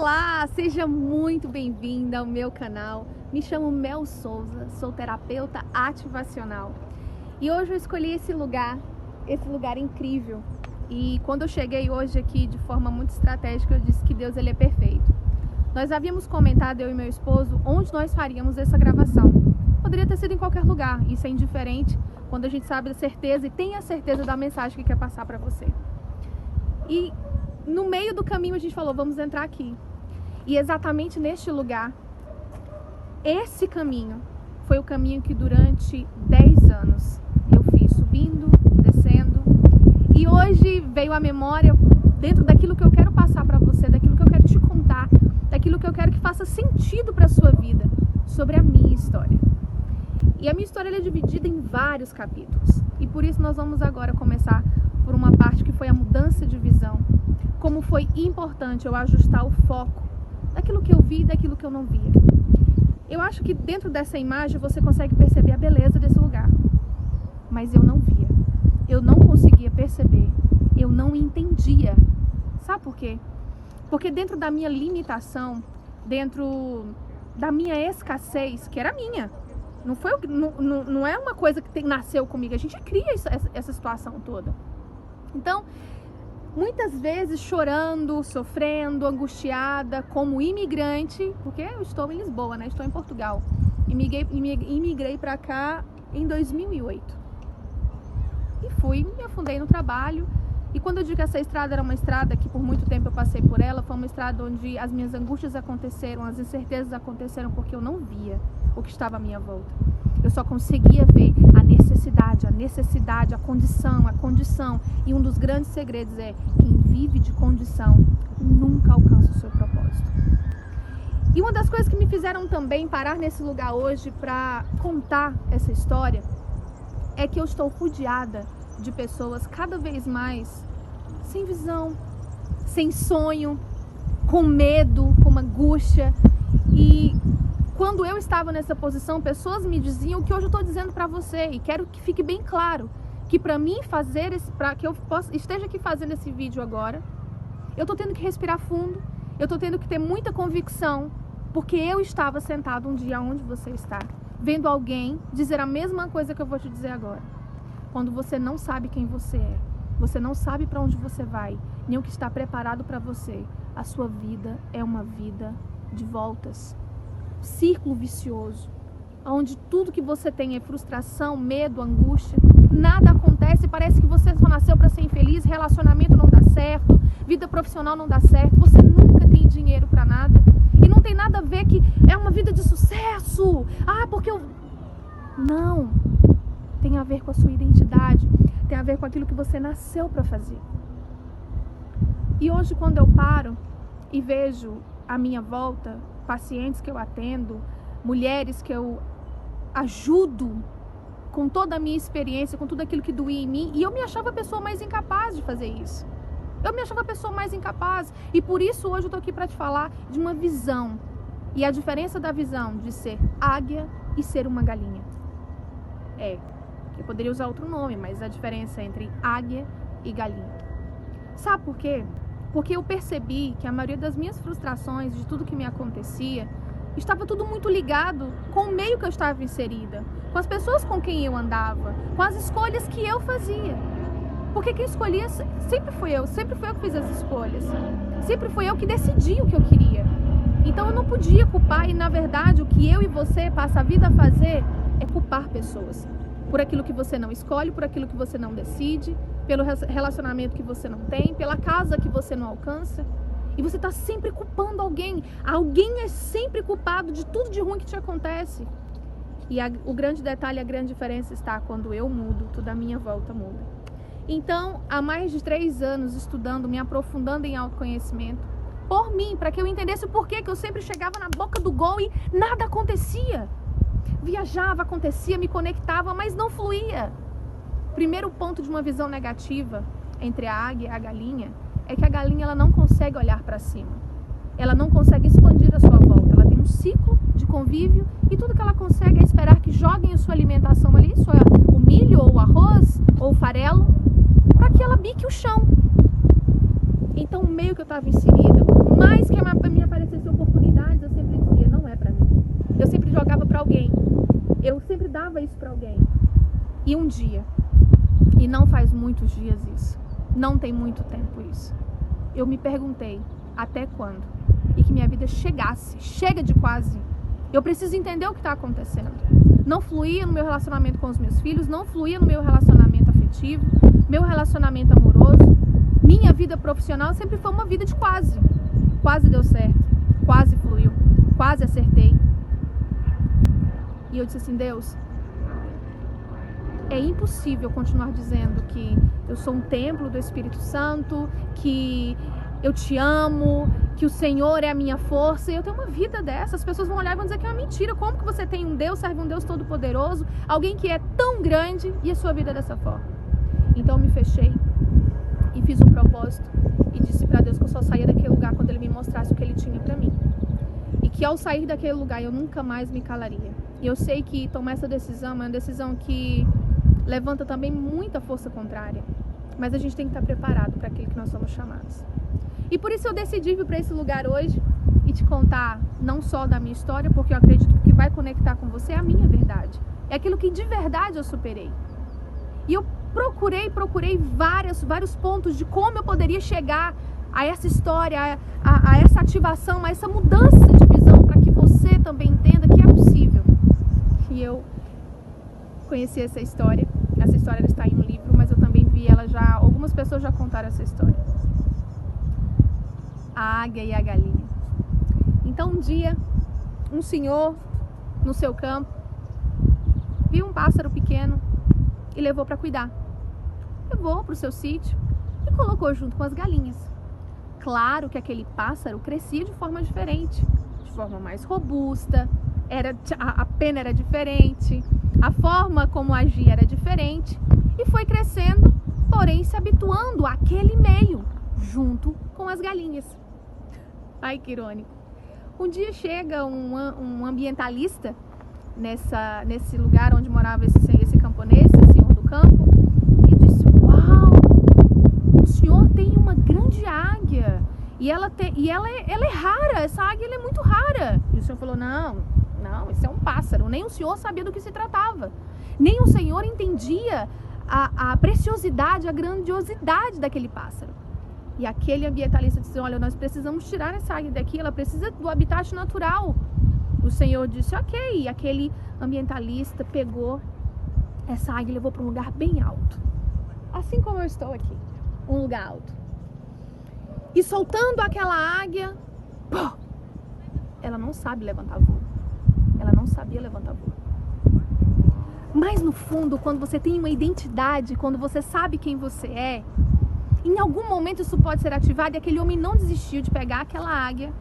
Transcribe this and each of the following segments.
Olá, seja muito bem-vinda ao meu canal. Me chamo Mel Souza, sou terapeuta ativacional. E hoje eu escolhi esse lugar incrível. E quando eu cheguei hoje aqui de forma muito estratégica, eu disse que Deus ele é perfeito. Nós havíamos comentado, eu e meu esposo, onde nós faríamos essa gravação. Poderia ter sido em qualquer lugar, isso é indiferente quando a gente sabe a certeza e tem a certeza da mensagem que quer passar para você. E no meio do caminho a gente falou, vamos entrar aqui. E exatamente neste lugar, esse caminho foi o caminho que durante 10 anos eu fiz subindo, descendo. E hoje veio a memória dentro daquilo que eu quero passar para você, daquilo que eu quero te contar, daquilo que eu quero que faça sentido para a sua vida, sobre a minha história. E a minha história é dividida em vários capítulos. E por isso nós vamos agora começar por uma parte que foi a mudança de visão. Como foi importante eu ajustar o foco daquilo que eu vi e daquilo que eu não via. Eu acho que dentro dessa imagem você consegue perceber a beleza desse lugar. Mas eu não via. Eu não conseguia perceber. Eu não entendia. Sabe por quê? Porque dentro da minha limitação, dentro da minha escassez, que era minha, não é uma coisa que nasceu comigo, a gente cria essa situação toda. Então, muitas vezes chorando, sofrendo, angustiada, como imigrante, porque eu estou em Lisboa, né? Estou em Portugal. Imigrei para cá em 2008. E me afundei no trabalho. E quando eu digo que essa estrada era uma estrada que por muito tempo eu passei por ela, foi uma estrada onde as minhas angústias aconteceram, as incertezas aconteceram porque eu não via o que estava à minha volta. Eu só conseguia ver a necessidade, a condição. E um dos grandes segredos é, quem vive de condição nunca alcança o seu propósito. E uma das coisas que me fizeram também parar nesse lugar hoje para contar essa história é que eu estou rodeada de pessoas cada vez mais sem visão, sem sonho, com medo, com angústia. E quando eu estava nessa posição, pessoas me diziam o que hoje eu estou dizendo para você. E quero que fique bem claro que para mim para que eu esteja aqui fazendo esse vídeo agora, eu estou tendo que respirar fundo, eu estou tendo que ter muita convicção, porque eu estava sentado um dia onde você está, vendo alguém dizer a mesma coisa que eu vou te dizer agora. Quando você não sabe quem você é, você não sabe para onde você vai, nem o que está preparado para você, a sua vida é uma vida de voltas. Círculo vicioso, onde tudo que você tem é frustração, medo, angústia, nada acontece, parece que você só nasceu para ser infeliz, relacionamento não dá certo, vida profissional não dá certo, você nunca tem dinheiro para nada, e não tem nada a ver que é uma vida de sucesso, porque eu... Não, tem a ver com a sua identidade, tem a ver com aquilo que você nasceu para fazer. E hoje quando eu paro e vejo à minha volta pacientes que eu atendo, mulheres que eu ajudo com toda a minha experiência, com tudo aquilo que doía em mim, e eu me achava a pessoa mais incapaz de fazer isso. Eu me achava a pessoa mais incapaz, e por isso hoje eu tô aqui para te falar de uma visão, e a diferença da visão de ser águia e ser uma galinha. Eu poderia usar outro nome, mas a diferença entre águia e galinha. Sabe por quê? Porque eu percebi que a maioria das minhas frustrações, de tudo que me acontecia, estava tudo muito ligado com o meio que eu estava inserida, com as pessoas com quem eu andava, com as escolhas que eu fazia. Porque quem escolhia sempre fui eu que fiz as escolhas. Sempre fui eu que decidi o que eu queria. Então eu não podia culpar, e na verdade o que eu e você passa a vida a fazer é culpar pessoas. Por aquilo que você não escolhe, por aquilo que você não decide, pelo relacionamento que você não tem, pela casa que você não alcança. E você está sempre culpando alguém. Alguém é sempre culpado de tudo de ruim que te acontece. E o grande detalhe, a grande diferença está quando eu mudo, tudo à minha volta muda. Então, há mais de 3 anos estudando, me aprofundando em autoconhecimento, por mim, para que eu entendesse o porquê que eu sempre chegava na boca do gol e nada acontecia. Viajava, acontecia, me conectava, mas não fluía. Primeiro ponto de uma visão negativa entre a águia e a galinha é que a galinha ela não consegue olhar para cima. Ela não consegue expandir a sua volta. Ela tem um ciclo de convívio e tudo que ela consegue é esperar que joguem a sua alimentação ali, o milho ou o arroz ou o farelo, para que ela bique o chão. Então o meio que eu estava inserida, por mais que a minha E um dia, e não faz muitos dias isso, não tem muito tempo isso, eu me perguntei até quando, e que minha vida chega de quase, eu preciso entender o que está acontecendo. Não fluía no meu relacionamento com os meus filhos, não fluía no meu relacionamento afetivo, meu relacionamento amoroso, minha vida profissional sempre foi uma vida de quase. Quase deu certo, quase fluiu, quase acertei. E eu disse assim, Deus, é impossível continuar dizendo que eu sou um templo do Espírito Santo, que eu te amo, que o Senhor é a minha força, e eu tenho uma vida dessa. As pessoas vão olhar e vão dizer que é uma mentira. Como que você tem um Deus, serve um Deus todo-poderoso, alguém que é tão grande, e a sua vida é dessa forma? Então eu me fechei e fiz um propósito e disse para Deus que eu só saía daquele lugar quando Ele me mostrasse o que Ele tinha para mim. E que ao sair daquele lugar eu nunca mais me calaria. E eu sei que tomar essa decisão é uma decisão que levanta também muita força contrária. Mas a gente tem que estar preparado para aquilo que nós somos chamados. E por isso eu decidi vir para esse lugar hoje e te contar não só da minha história, porque eu acredito que o que vai conectar com você é a minha verdade. É aquilo que de verdade eu superei. E eu procurei vários pontos de como eu poderia chegar a essa história, a essa ativação, a essa mudança de visão, para que você também entenda que é possível. E eu conheci essa história ela está em um livro, mas eu também vi ela já, algumas pessoas já contaram essa história. A águia e a galinha. Então um dia, um senhor no seu campo viu um pássaro pequeno e levou para cuidar. Levou para o seu sítio e colocou junto com as galinhas. Claro que aquele pássaro crescia de forma diferente, de forma mais robusta, a pena era diferente, a forma como agia era diferente, e foi crescendo, porém se habituando àquele meio, junto com as galinhas. Ai, que irônico. Um dia chega um ambientalista nesse lugar onde morava esse camponês, esse senhor do campo, e disse, uau, o senhor tem uma grande águia, e ela é rara, essa águia ela é muito rara. E o senhor falou, não, isso é um pássaro. Nem o senhor sabia do que se tratava, nem o senhor entendia a preciosidade, a grandiosidade daquele pássaro. E aquele ambientalista disse, olha, nós precisamos tirar essa águia daqui, ela precisa do habitat natural. O senhor disse, ok. E aquele ambientalista pegou essa águia e levou para um lugar bem alto, assim como eu estou aqui, um lugar alto. E soltando aquela águia, pô, ela não sabe levantar voo. Ela não sabia levantar voo. Mas no fundo, quando você tem uma identidade, quando você sabe quem você é, em algum momento isso pode ser ativado, e aquele homem não desistiu de pegar aquela águia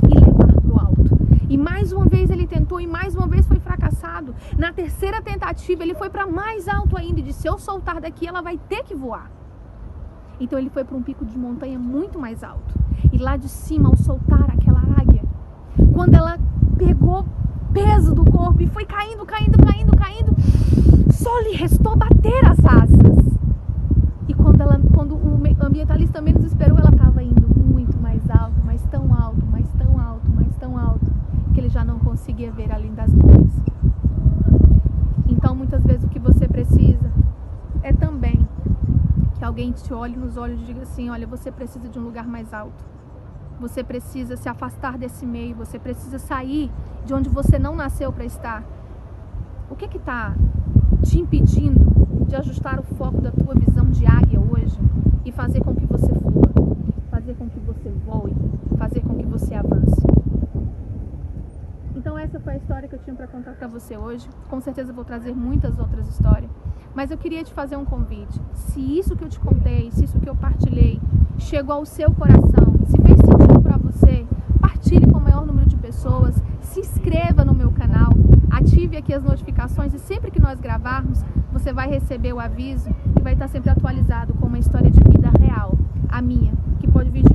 e levar para o alto. E mais uma vez ele tentou, e mais uma vez foi fracassado. Na terceira tentativa ele foi para mais alto ainda e disse, se eu soltar daqui ela vai ter que voar. Então ele foi para um pico de montanha muito mais alto. E lá de cima, ao soltar aquela águia, quando ela pegou peso do corpo e foi caindo, só lhe restou bater as asas. E quando o ambientalista menos esperou, ela estava indo muito mais alto, mas tão alto, que ele já não conseguia ver além das nuvens. Então muitas vezes o que você precisa é também que alguém te olhe nos olhos e diga assim, olha, você precisa de um lugar mais alto. Você precisa se afastar desse meio, você precisa sair de onde você não nasceu para estar. O que está te impedindo de ajustar o foco da tua visão de águia hoje e fazer com que você flua, fazer com que você voe, fazer com que você avance? Então essa foi a história que eu tinha para contar para você hoje. Com certeza eu vou trazer muitas outras histórias, mas eu queria te fazer um convite. Se isso que eu te contei, se isso que eu partilhei chegou ao seu coração, se fez sentido para você, partilhe com o maior número de pessoas, se inscreva no meu canal, ative aqui as notificações e sempre que nós gravarmos, você vai receber o aviso e vai estar sempre atualizado com uma história de vida real, a minha, que pode vir de